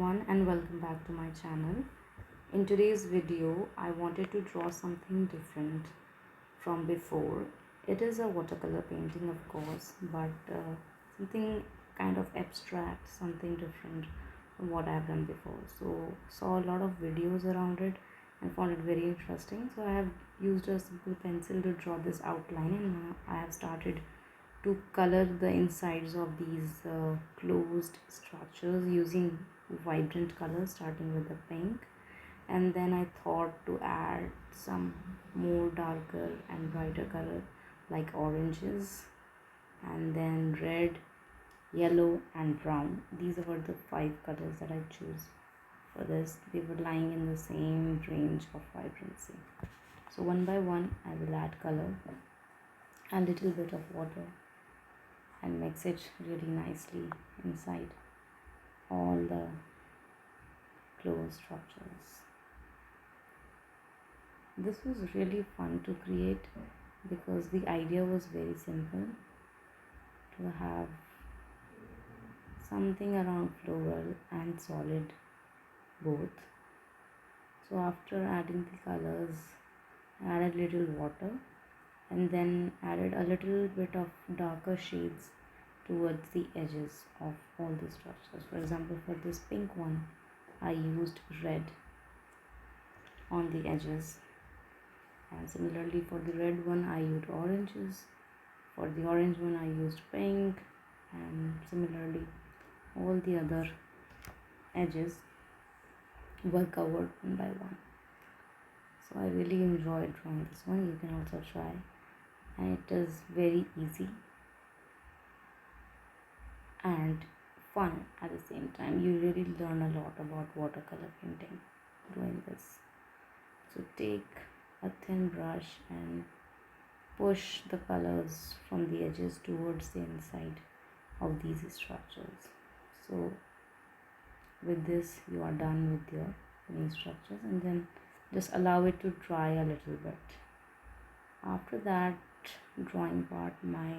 everyone and welcome back to my channel. In today's video, I wanted to draw something different from before. It is a watercolor painting, of course, but something kind of abstract, something different from what I've done before. So, saw a lot of videos around it and found it very interesting. So, I have used a simple pencil to draw this outline, and now I have started to color the insides of these closed structures using vibrant colors, starting with the pink, and then I thought to add some more darker and brighter color like oranges, and then red, yellow and brown. These were the 5 colors that I chose for this. They were lying in the same range of vibrancy. So one by one I will add color, a little bit of water, and mix it really nicely inside all the closed structures. This was really fun to create because the idea was very simple, to have something around floral and solid both. So after adding the colors, I added little water and then added a little bit of darker shades towards the edges of all the structures. For example, for this pink one, I used red on the edges, and similarly for the red one I used oranges, for the orange one I used pink, and similarly all the other edges were covered one by one. So I really enjoyed drawing this one. You can also try, and it is very easy and fun at the same time. You really learn a lot about watercolor painting doing this. So take a thin brush and push the colors from the edges towards the inside of these structures. So with this you are done with your finished structures, and then just allow it to dry a little bit. After that drawing part, my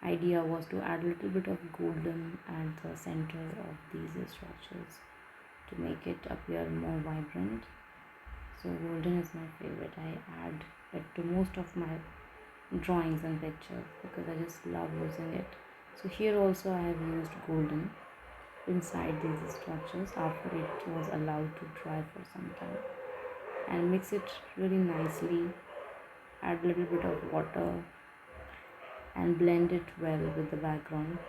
idea was to add a little bit of golden at the center of these structures to make it appear more vibrant. So golden is my favorite. I add it to most of my drawings and pictures because I just love using it. So here also I have used golden inside these structures after it was allowed to dry for some time, and mix it really nicely. Add a little bit of water and blend it well with the background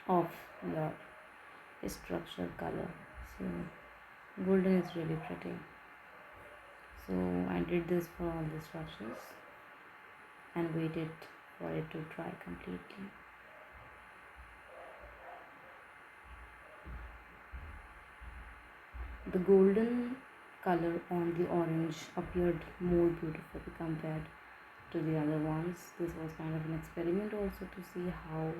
of your structure color. So golden is really pretty. So I did this for all the structures and waited for it to dry completely. The golden color on the orange appeared more beautiful compared to the other ones. This was kind of an experiment also to see how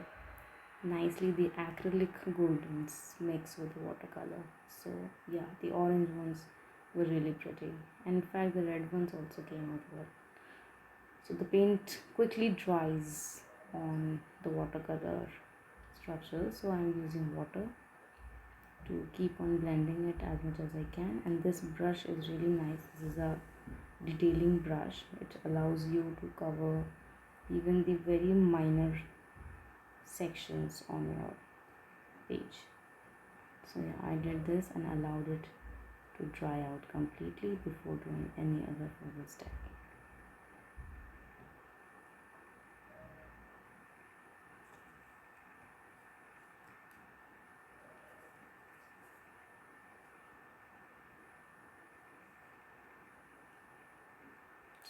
nicely the acrylic goldens mix with the watercolor. So yeah, the orange ones were really pretty, and in fact the red ones also came out well. So the paint quickly dries on the watercolor structure, so I am using water to keep on blending it as much as I can. And this brush is really nice. This is a detailing brush. It allows you to cover even the very minor sections on your page. So yeah, I did this and allowed it to dry out completely before doing any other further step.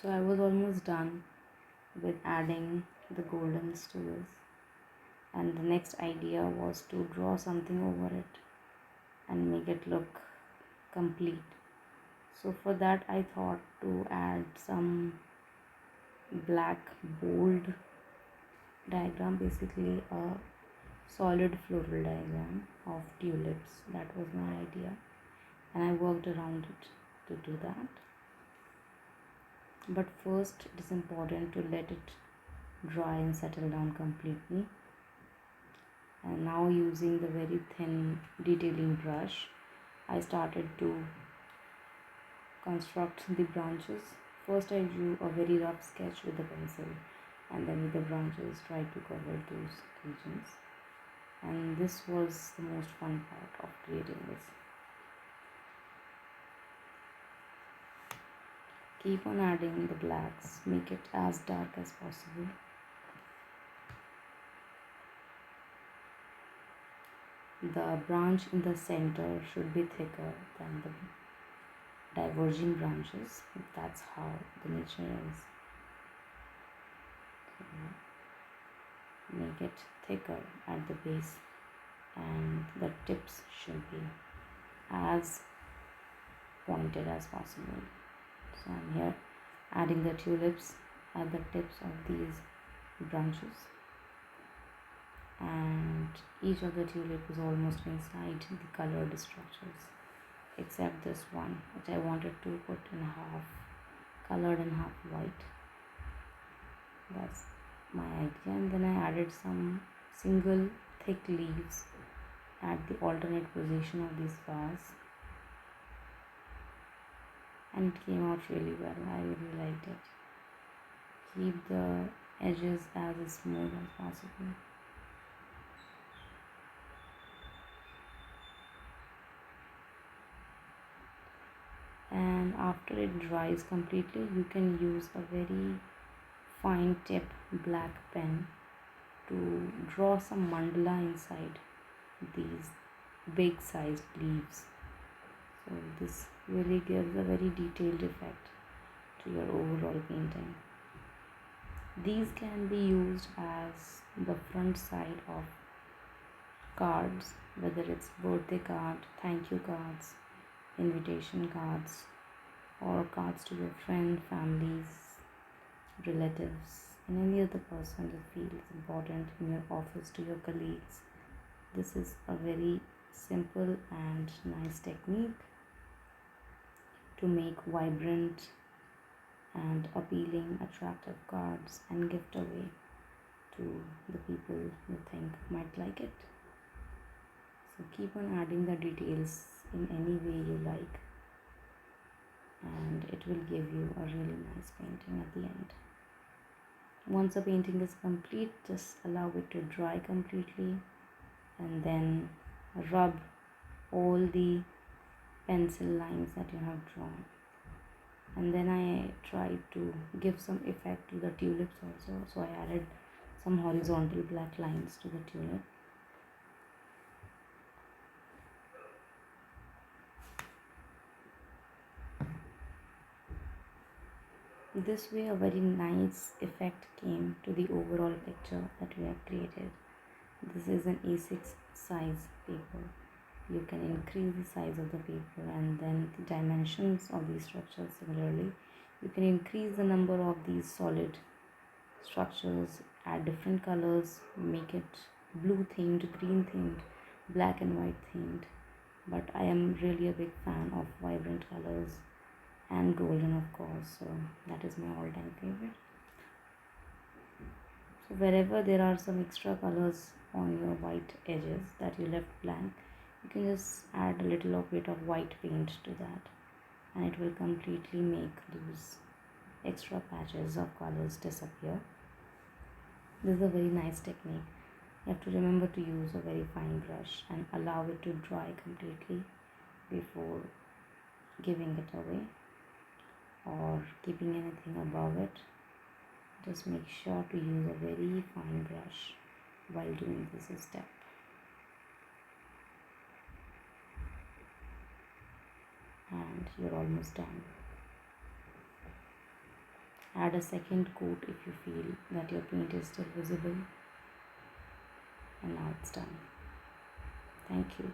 So I was almost done with adding the goldens to this, and the next idea was to draw something over it and make it look complete. So for that I thought to add some black bold diagram, basically a solid floral diagram of tulips. That was my idea, and I worked around it to do that. But first it is important to let it dry and settle down completely. And now, using the very thin detailing brush, I started to construct the branches. First, I drew a very rough sketch with the pencil, and then with the branches tried to cover those regions. And this was the most fun part of creating this. Keep on adding the blacks, make it as dark as possible. The branch in the center should be thicker than the diverging branches. That's how the nature is. So make it thicker at the base, and the tips should be as pointed as possible. So I'm here adding the tulips at the tips of these branches, and each of the tulip is almost inside the colored structures, except this one which I wanted to put in half colored and half white. That's my idea. And then I added some single thick leaves at the alternate position of these flowers, and it came out really well. I really liked it. Keep the edges as smooth as possible. And after it dries completely, you can use a very fine tip black pen to draw some mandala inside these big sized leaves. So this really gives a very detailed effect to your overall painting. These can be used as the front side of cards, whether it's birthday card, thank you cards, invitation cards, or cards to your friend, families, relatives, and any other person you feel is important in your office, to your colleagues. This is a very simple and nice technique to make vibrant and appealing, attractive cards and gift away to the people you think might like it. So keep on adding the details in any way you like, and it will give you a really nice painting at the end. Once the painting is complete, just allow it to dry completely, and then rub all the pencil lines that you have drawn. And then I tried to give some effect to the tulips also, so I added some horizontal black lines to the tulip. This way a very nice effect came to the overall picture that we have created. This is an A6 size paper. You can increase the size of the paper and then the dimensions of these structures. Similarly, you can increase the number of these solid structures, add different colors, make it blue themed, green themed, black and white themed. But I am really a big fan of vibrant colors and golden, of course, so that is my all-time favorite. So wherever there are some extra colors on your white edges that you left blank, you can just add a little of bit of white paint to that, and it will completely make those extra patches of colors disappear. This is a very nice technique. You have to remember to use a very fine brush and allow it to dry completely before giving it away or keeping anything above it. Just make sure to use a very fine brush while doing this step. And you're almost done. Add a second coat if you feel that your paint is still visible. And now it's done. Thank you.